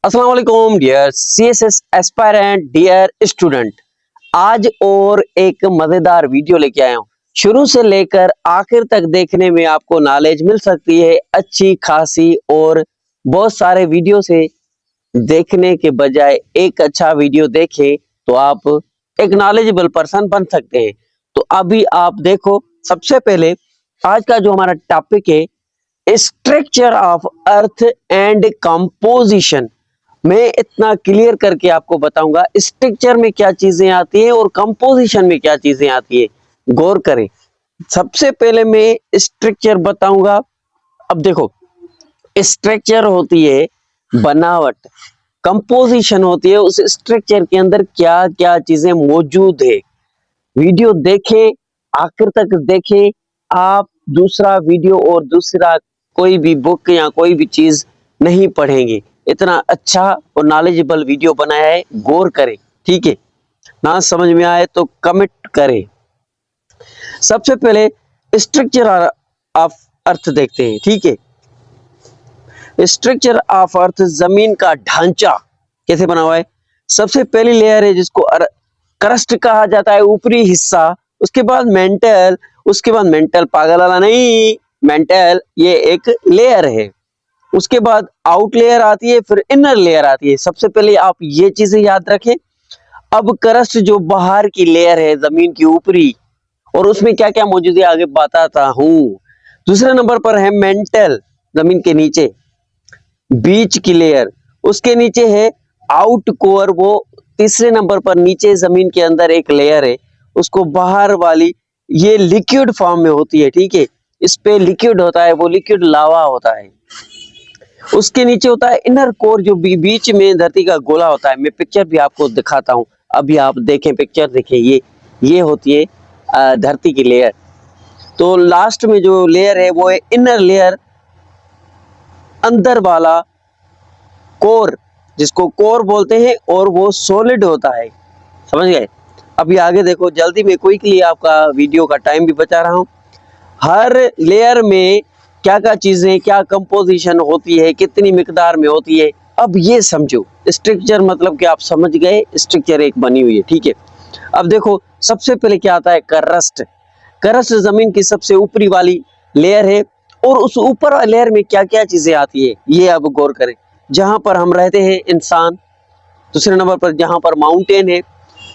अस्सलाम वालेकुम dear CSS aspirant dear student. आज और एक मजेदार वीडियो लेके आया हूँ। शुरू से लेकर आखिर तक देखने में आपको नॉलेज मिल सकती है अच्छी खासी, और बहुत सारे वीडियो से देखने के बजाय एक अच्छा वीडियो देखें तो आप एक नॉलेजेबल पर्सन बन सकते हैं। तो अभी आप देखो, सबसे पहले आज का जो हमारा टॉपिक है structure of earth and composition. मैं इतना क्लियर करके आपको बताऊंगा स्ट्रक्चर में क्या चीजें आती हैं और कंपोजिशन में क्या चीजें आती है। गौर करें। सबसे पहले मैं स्ट्रक्चर बताऊंगा। अब देखो, स्ट्रक्चर होती है बनावट, कंपोजिशन होती है उस स्ट्रक्चर के अंदर क्या क्या चीजें मौजूद है। वीडियो देखें, आखिर तक देखें। आप दूसरा वीडियो और दूसरा कोई भी बुक या कोई भी चीज नहीं पढ़ेंगे। इतना अच्छा और नॉलेजेबल वीडियो बनाया है, गौर करें। ठीक है, ना समझ में आए तो कमेंट करें। सबसे पहले स्ट्रक्चर ऑफ अर्थ देखते हैं। ठीक है, स्ट्रक्चर ऑफ अर्थ जमीन का ढांचा कैसे बना हुआ है। सबसे पहली लेयर है जिसको क्रस्ट कहा जाता है, ऊपरी हिस्सा। उसके बाद मेंटल, उसके बाद मेंटल पागल वाला नहीं, मेंटल ये एक लेयर है। उसके बाद आउट लेयर आती है, फिर इनर लेयर आती है। सबसे पहले आप ये चीजें याद रखें। अब क्रस्ट जो बाहर की लेयर है जमीन की ऊपरी, और उसमें क्या क्या मौजूद है आगे बताता हूं। दूसरे नंबर पर है मेंटल, जमीन के नीचे बीच की लेयर। उसके नीचे है आउट कोर, वो तीसरे नंबर पर नीचे जमीन के अंदर एक लेयर है, उसको बाहर वाली, ये लिक्विड फॉर्म में होती है। ठीक है, इस पे लिक्विड होता है, वो लिक्विड लावा होता है। उसके नीचे होता है इनर कोर, जो बीच में धरती का गोला होता है। मैं पिक्चर भी आपको दिखाता हूं, अभी आप देखें, पिक्चर देखें। ये होती है धरती की लेयर। तो लास्ट में जो लेयर है वो है इनर लेयर, अंदर वाला कोर, जिसको कोर बोलते हैं, और वो सॉलिड होता है। समझ गए। अभी आगे देखो, जल्दी में क्विकली आपका वीडियो का टाइम भी बचा रहा हूं। हर लेयर में क्या क्या चीजें, क्या कंपोजिशन होती है, कितनी मिकदार में होती है, अब ये समझो। स्ट्रक्चर मतलब कि आप समझ गए, स्ट्रक्चर एक बनी हुई है। ठीक है, अब देखो, सबसे पहले क्या आता है, क्रस्ट। क्रस्ट जमीन की सबसे ऊपरी वाली लेयर है, और उस ऊपर वाली लेयर में क्या क्या चीजें आती है ये अब गौर करें। जहां पर हम रहते हैं इंसान, दूसरे नंबर पर जहां पर माउंटेन है,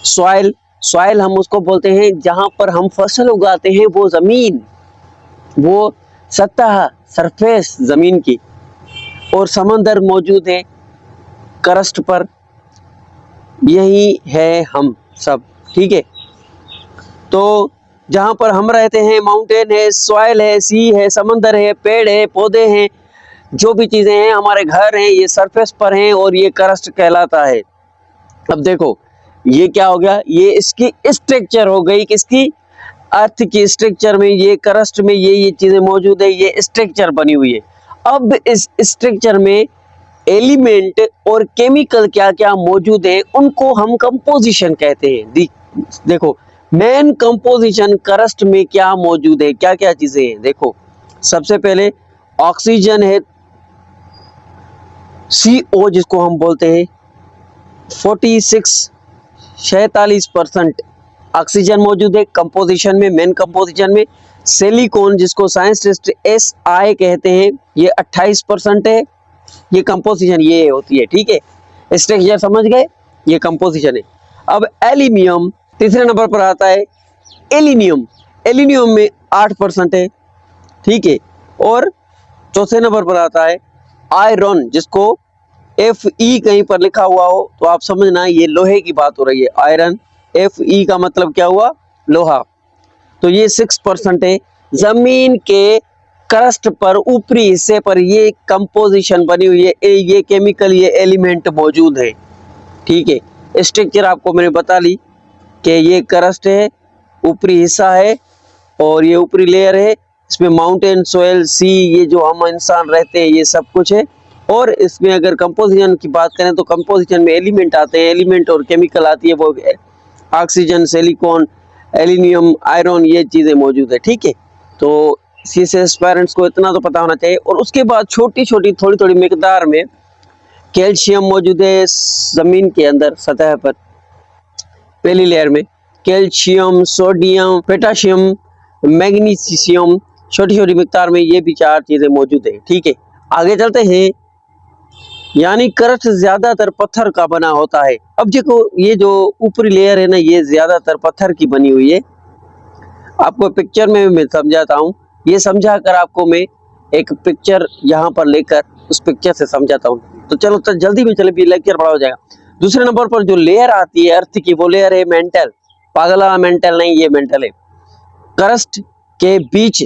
सॉइल, सॉइल हम उसको बोलते हैं जहां पर हम फसल उगाते हैं, वो जमीन, वो सतह, सरफेस जमीन की। और समंदर मौजूद है क्रस्ट पर, यही है हम सब। ठीक है, तो जहां पर हम रहते हैं माउंटेन है, सॉइल है, सी है, समंदर है, पेड़ है, पौधे हैं, जो भी चीजें हैं, हमारे घर हैं, ये सरफेस पर हैं, और ये क्रस्ट कहलाता है। अब देखो, ये क्या हो गया, ये इसकी स्ट्रक्चर हो गई, किसकी, अर्थ की स्ट्रक्चर में ये क्रस्ट में ये चीजें मौजूद है, ये स्ट्रक्चर बनी हुई है। अब इस स्ट्रक्चर में एलिमेंट और केमिकल क्या क्या मौजूद है, उनको हम कंपोजिशन कहते हैं। देखो, मेन कंपोजिशन क्रस्ट में क्या मौजूद है, क्या क्या चीजें हैं। देखो, सबसे पहले ऑक्सीजन है, CO जिसको हम बोलते हैं, 46% ऑक्सीजन मौजूद है कंपोजिशन में, मेन कंपोजिशन में। सिलिकॉन, जिसको साइंटिस्ट SI कहते हैं, ये 28% है। ये कंपोजिशन ये होती है। ठीक है, स्ट्रक्चर समझ गए, ये कंपोजिशन है। अब एल्यूमिनियम तीसरे नंबर पर आता है, एल्यूमिनियम, एल्यूमिनियम में 8% है। ठीक है, और चौथे नंबर पर आता है आयरन, जिसको Fe कहीं पर लिखा हुआ हो तो आप समझना ये लोहे की बात हो रही है। आयरन, Fe का मतलब क्या हुआ, लोहा। तो ये 6% है। जमीन के क्रस्ट पर, ऊपरी हिस्से पर ये कंपोजिशन बनी हुई है, ये केमिकल, ये एलिमेंट मौजूद है। ठीक है, स्ट्रक्चर आपको मैंने बता ली कि ये क्रस्ट है, ऊपरी हिस्सा है, और ये ऊपरी लेयर है, इसमें माउंटेन, सोयल, सी, ये जो हम इंसान रहते हैं, ये सब कुछ है। और इसमें अगर कंपोजिशन की बात करें तो कंपोजिशन में एलिमेंट आते हैं, एलिमेंट और केमिकल आती है, वो ऑक्सीजन, सिलिकॉन, एल्यूमिनियम, आयरन, ये चीजें मौजूद है। ठीक है, तो सीएसएस पेरेंट्स को इतना तो पता होना चाहिए। और उसके बाद छोटी छोटी थोड़ी थोड़ी मिकदार में कैल्शियम मौजूद है जमीन के अंदर सतह पर, पहली लेयर में कैल्शियम, सोडियम, पोटेशियम, मैग्नीशियम, छोटी छोटी मिकदार में ये भी 4 चीजें मौजूद है। ठीक है, आगे चलते हैं। यानी क्रस्ट ज्यादातर पत्थर का बना होता है। अब देखो ये जो ऊपरी लेयर है ना, ये ज्यादातर पत्थर की बनी हुई है। आपको पिक्चर में मैं समझाता हूँ, ये समझा कर आपको मैं एक पिक्चर यहाँ पर लेकर उस पिक्चर से समझाता हूँ। तो चलो तो जल्दी में चले, लेक्चर बड़ा हो जाएगा। दूसरे नंबर पर जो लेयर आती है अर्थ की, वो लेयर है मेंटल। पागला मेंटल नहीं, ये मेंटल है। क्रस्ट के बीच,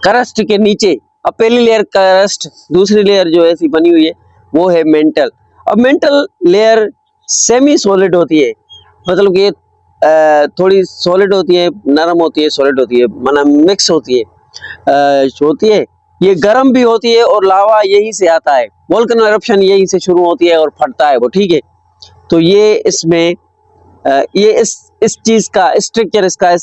क्रस्ट के नीचे, अब पहली लेयर क्रस्ट, दूसरी लेयर जो ऐसी बनी हुई है वो है मेंटल। अब मेंटल लेयर सेमी सॉलिड होती है, मतलब कि थोड़ी सॉलिड होती है, नरम होती है, सॉलिड होती है, मतलब मिक्स होती है। ये गर्म भी होती है और लावा यहीं से आता है, वोल्केनो एरप्शन यहीं से शुरू होती है और फटता है वो। ठीक है, तो ये इसमें ये इस चीज का स्ट्रक्चर, इसका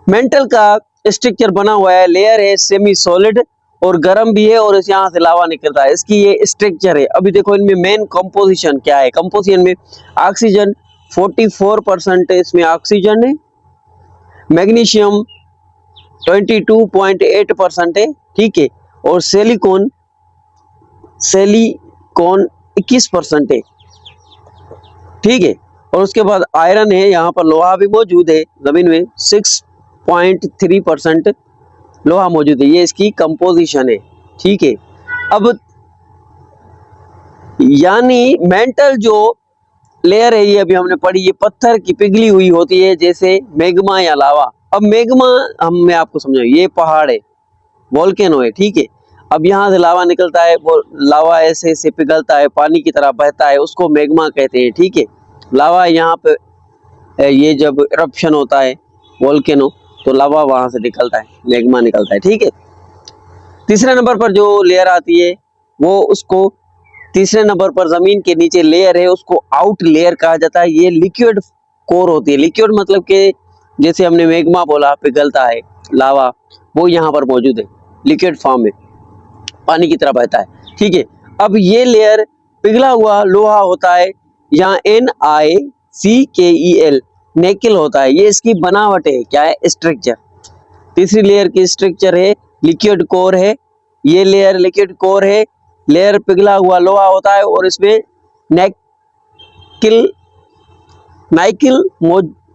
मेंटल का स्ट्रक्चर बना हुआ है। लेयर है सेमी सॉलिड और गर्म भी है और यहाँ से लावा निकलता है, इसकी ये स्ट्रक्चर है। अभी देखो इनमें मेन कंपोजिशन क्या है। कंपोजिशन में ऑक्सीजन 44% इसमें ऑक्सीजन है, मैग्नीशियम 22.8% है। ठीक है, और सिलिकॉन 21% है। ठीक है, और उसके बाद आयरन है, यहाँ पर लोहा भी मौजूद है जमीन में 6.3% लोहा मौजूद है। ये इसकी कंपोजिशन है। ठीक है, अब यानी मेंटल जो लेयर है ये अभी हमने पढ़ी, ये पत्थर की पिघली हुई होती है, जैसे मैग्मा या लावा। अब मैग्मा मैं आपको समझाऊं, ये पहाड़ है, वोल्केनो है। ठीक है, अब यहाँ से लावा निकलता है, वो लावा ऐसे ऐसे पिघलता है, पानी की तरह बहता है, उसको मैग्मा कहते हैं। ठीक है, लावा यहाँ पे ये जब इरप्शन होता है वोल्केनो, तो लावा वहां से निकलता है, मैग्मा निकलता है। ठीक है, तीसरे नंबर पर जो लेयर आती है वो, उसको तीसरे नंबर पर जमीन के नीचे लेयर है, उसको आउट लेयर कहा जाता है। ये लिक्विड कोर होती है। लिक्विड मतलब कि जैसे हमने मैग्मा बोला, पिघलता है लावा, वो यहाँ पर मौजूद है लिक्विड फॉर्म में, पानी की तरह बहता है। ठीक है, अब ये लेयर पिघला हुआ लोहा होता है, यहाँ NiCkel नेकिल होता है, ये इसकी बनावट है। क्या है? स्ट्रक्चर। तीसरी लेयर की स्ट्रक्चर है लिक्विड कोर है, ये लेयर लिक्विड कोर है, लेयर पिघला हुआ लोहा होता है और इसमें नाइकिल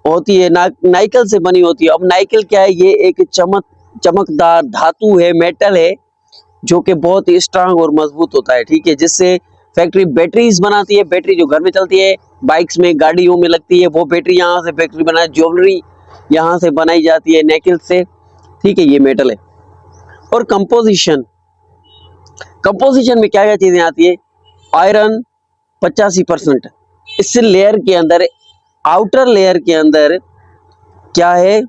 होती है, नाइकल से बनी होती है। अब नाइकिल क्या है? ये एक चमकदार धातु है, मेटल है, जो कि बहुत ही स्ट्रांग और मजबूत होता है। ठीक है, जिससे फैक्ट्री बैटरीज बनाती है। बैटरी जो घर में चलती है, बाइक्स में, गाड़ियों में लगती है, वो बैटरी यहाँ से फैक्ट्री बनाई, ज्वेलरी यहाँ से बनाई जाती है निकेल से। ठीक है, ये मेटल है। और कंपोजिशन में क्या क्या चीजें आती है? आयरन 85%, इससे लेयर के अंदर, आउटर लेयर के अंदर क्या है?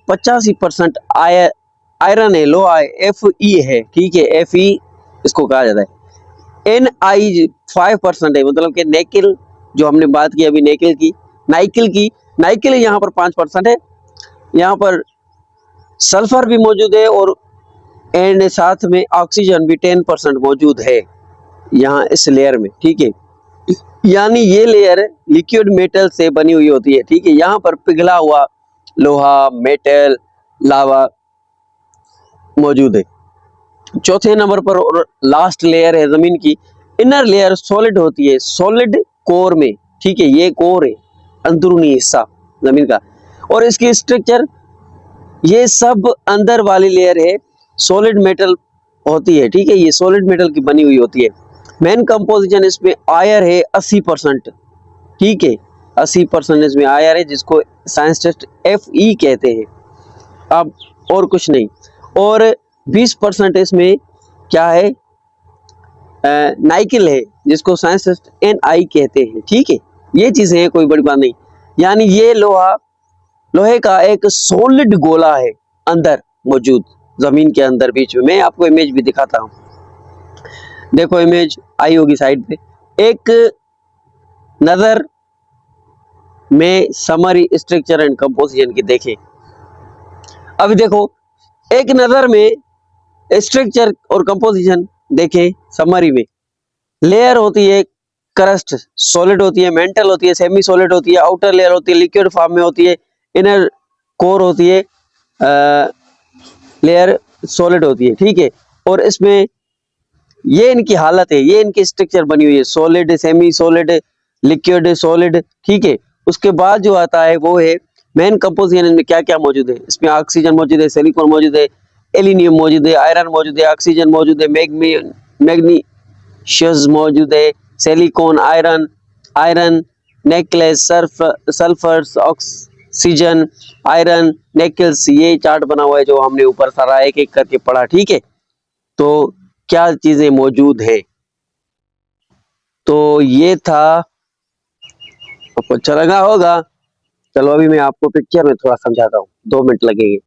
85% आयरन है, लोहा है, Fe है। ठीक है, Fe इसको कहा जाता है। Ni 5% है, मतलब कि निकेल, जो हमने बात की अभी नाइकिल यहाँ पर 5% है। यहाँ पर सल्फर भी मौजूद है और एंड साथ में ऑक्सीजन भी 10% मौजूद है यहाँ इस लेयर में। ठीक है, यानी ये लेयर लिक्विड मेटल से बनी हुई होती है। ठीक है, यहाँ पर पिघला हुआ लोहा, मेटल, लावा मौजूद है। चौथे नंबर पर और लास्ट लेयर है जमीन की, इनर लेयर सॉलिड होती है, सॉलिड कोर में। ठीक है, ये कोर है, अंदरूनी हिस्सा जमीन का, और इसकी स्ट्रक्चर, ये सब अंदर वाली लेयर है, सॉलिड मेटल होती है। ठीक है, ये सॉलिड मेटल की बनी हुई होती है। मेन कंपोजिशन इसमें आयर है 80%। ठीक है, 80% इसमें आयर है, जिसको साइंस टेस्ट Fe कहते हैं, अब और कुछ नहीं। और 20% इसमें क्या है? नाइकिल है, जिसको साइंस टेस्ट Ni कहते हैं। ठीक है, ये चीजें हैं, कोई बड़ी बात नहीं। यानी ये लोहे का एक सॉलिड गोला है अंदर मौजूद, जमीन के अंदर बीच में। मैं आपको इमेज भी दिखाता हूँ, देखो इमेज आई होगी साइड पे। एक नजर में समरी स्ट्रक्चर एंड कंपोजिशन की देखें। अभी देखो, एक नजर में स्ट्रक्चर और कंपोजिशन देखें समरी में। लेयर होती है क्रस्ट, सॉलिड होती है, मेंटल होती है, सेमी सॉलिड होती है, आउटर लेयर होती है, लिक्विड फॉर्म में होती है, इनर कोर होती है, लेयर सॉलिड होती है, ठीक है। और इसमें ये इनकी हालत है, ये इनकी स्ट्रक्चर बनी हुई है, solid, semi solid, liquid, solid, ठीक है। उसके बाद जो आता है वो है मेन कंपोजिशन। में क्या क्या मौजूद है? इसमें ऑक्सीजन मौजूद है, सिलिकॉन मौजूद है, एल्यूमिनियम मौजूद है, आयरन मौजूद है, ऑक्सीजन मौजूद है, मैग्नीशियस मौजूद है, silicon, iron nickel, sulphurs, oxygen, iron, nickels, ये चार्ट बना हुआ है जो हमने ऊपर सारा एक एक करके पढ़ा, ठीक है। तो क्या चीजें मौजूद है, तो ये था, आपको अच्छा लगा होगा। चलो अभी मैं आपको पिक्चर में थोड़ा समझाता हूँ, 2 मिनट लगेंगे।